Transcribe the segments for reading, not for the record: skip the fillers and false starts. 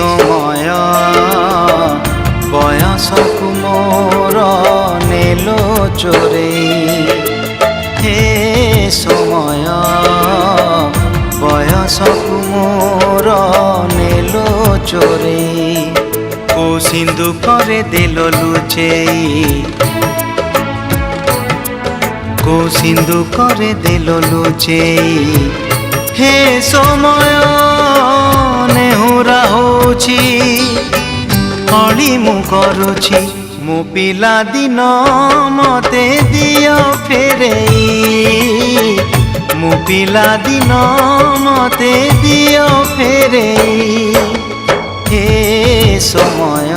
समय बयसकु मोर नेलो चोरेई हे समय बयसकु मोर नेलो चोरेई को सिंधु करे देलो लुचेई को सिंधु करे देलो लुचेई हे समय नेहुरा होछि अली मु करुछि मो पिला दिन मते दियो फेरेई मो पिला दिन मते दियो फेरेई हे समय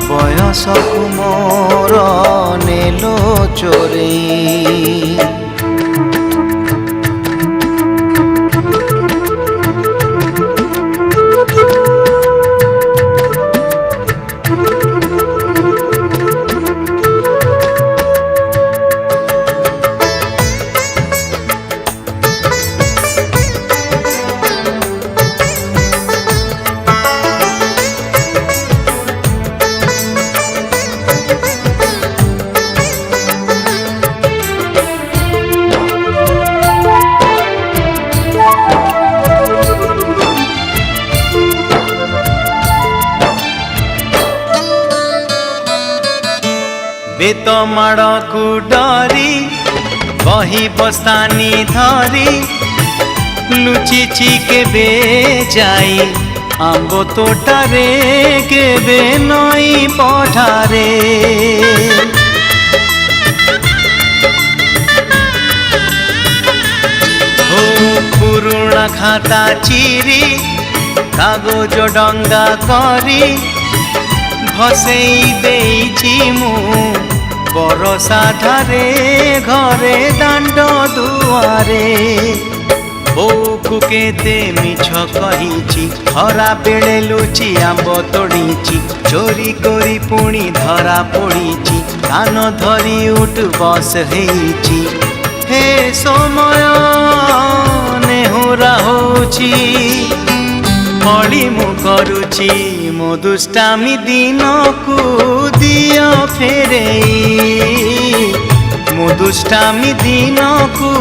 बयसकु मोर नेलो चोरेई बेत माड़ को डरी बही बस्तानी धरी लुचिची केबे जाई आंब तोटारे केबे नई पठारे ओ पुरुणा खाता चिरी कागज डंगा करी भसेई देइछि मु बरसा धारे घरे दांड दुआरे बोकु केते मिछ कहिछि खरा बेले लुचि आंब तोड़ीछि चोरी करी पुणी धरा पड़ीछि कान धरी उठ बस हेइछि हे समय नेहुरा होछि अली मु करुछि मो दुष्टामी दिन को दियो फेरेई मो दुष्टामी दिन को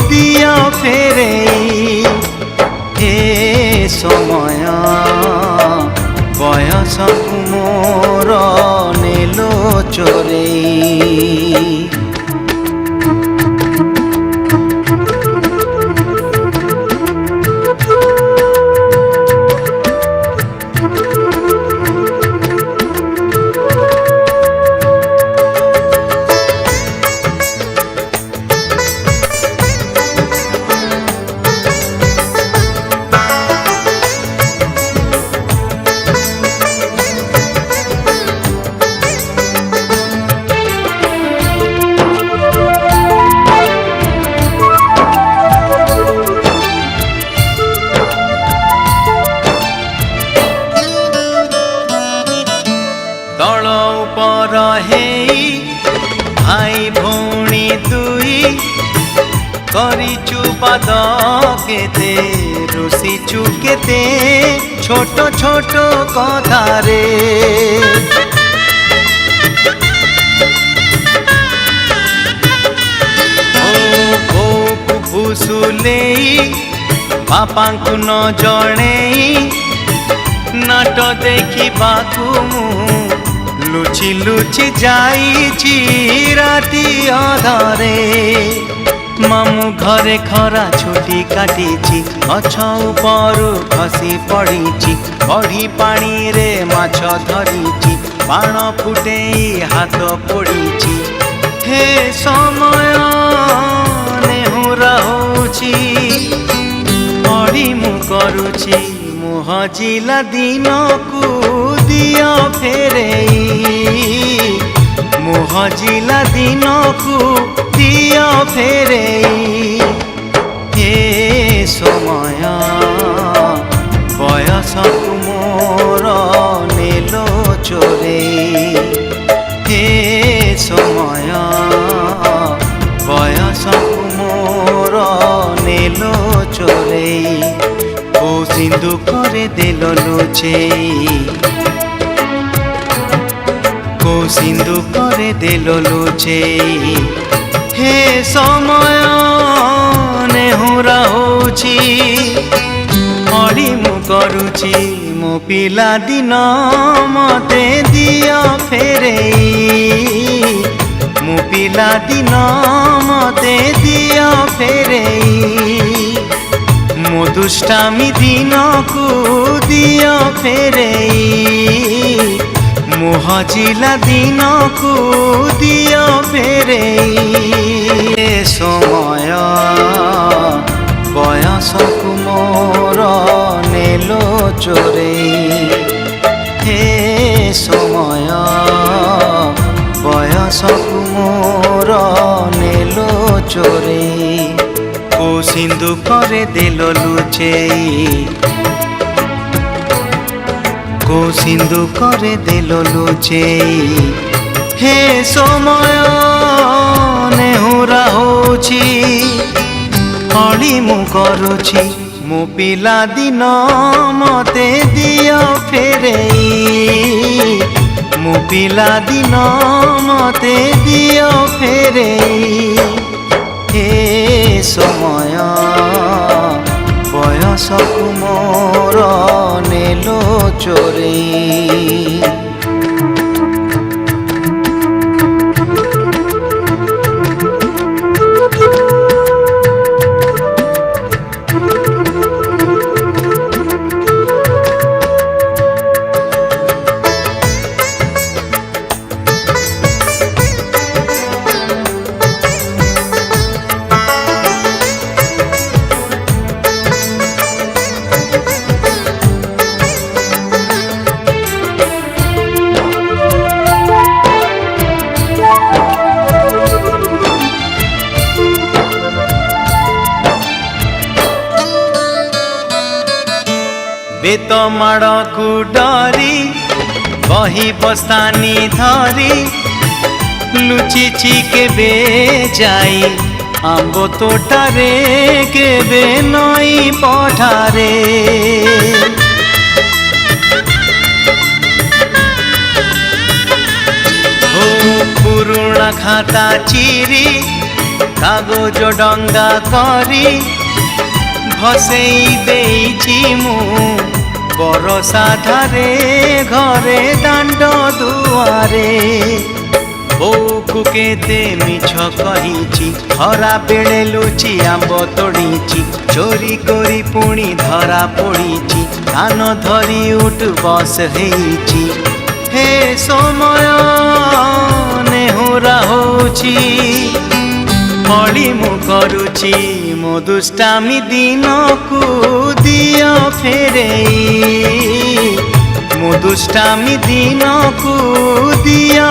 दियो फेरेई हे समय बयसकु मोर नेलो चोरेई भाई भौणी दुई करिचु पाद केते रुसिचु केते छोट छोट कथारे ओ फुसुलेई बापांकु न जणेई नाट देखिबाकु मु लुचि लुचि जाइछि राति अधरे मामू घरे खरा छुटी काटिछि गछ उपरु खसी पड़िछि बढी पानी रे माछ धरिछि बाण फुटेई हाथ पोड़िछि हे समय नेहुरा होछि अली मु करुछि हजिला दिन को दियो फेरेई मो हजिला दिन को दियो फेरेई हे समय बयसकु मोर नेलो चोरेई हे समय बयसकु मोर नेलो चोरेई ओ सिंधु ସିନ୍ଦୁକରେ ଦେଲ ଲୁଚେଇ କୋଉ ସିନ୍ଦୁକରେ ଦେଲ ଲୁଚେଇ ହେ ସମୟ ନେହୁରା ହଉଛି ଅଳି ମୁଁ କରୁଛି ମୋ ପିଲା ଦିନ ମତେ ଦିଅ ଫେରେଇ ମୋ ପିଲା ଦିନ ମତେ ଦିଅ ଫେରେଇ ମୋ ଦୁଷ୍ଟାମି ଦିନକୁ ଦିଅ ଫେରେଇ ମୋ ହଜିଲା ଦିନକୁ ଦିଅ ଫେରେଇ ଏ ସମୟ ବୟସକୁ ମୋର ନେଲ ଚୋରେଇ ହେ ସମୟ ବୟସକୁ ମୋର ନେଲ ଚୋରେଇ କୋଉ ସିନ୍ଦୁକରେ ଦେଲ ଲୁଚେଇ କୋଉ ସିନ୍ଦୁକରେ ଦେଲ ଲୁଚେଇ ହେ ସମୟ ନେହୁରା ହଉଛି ଅଳି ମୁଁ କରୁଛି ମୋ ପିଲା ଦିନ ମତେ ଦିଅ ଫେରେଇ ମୋ ପିଲା ଦିନ ମତେ ଦିଅ ଫେରେଇ ହେ ସମୟ ବୟସକୁ ମୋର ନେଲ ଚୋରେଇ ବେତ ମାଡ଼କୁ ଡରି ବହି ବସ୍ତାନି ଧରି ଲୁଚିଛି କେବେ ଯାଇ ଆମ୍ବ ତୋଟାରେ କେବେ ନଈ ପଠାରେ ଓ ପୁରୁଣା ଖାତା ଚିରି କାଗଜ ଡଙ୍ଗା କରି ଭସେଇ ଦେଇଛି ମୁଁ ବରଷା ଧାରେ ଘରେ ଦାଣ୍ଡ ଦୁଆରେ ବୋଉକୁ କେତେ ମିଛ କହିଛି ଖରା ବେଳେ ଲୁଚି ଆମ୍ବ ତୋଳିଛି ଚୋରି କରି ପୁଣି ଧରା ପଡ଼ିଛି କାନ ଧରି ଉଠ ବସ ହେଇଛି ହେ ସମୟ ନେହୁରା ହଉଛି ଅଳି ମୁଁ କରୁଛି ମୋ ଦୁଷ୍ଟାମି ଦିନକୁ ଦିଅ ଫେରେଇ ମୋ ଦୁଷ୍ଟାମି ଦିନକୁ ଦିଅ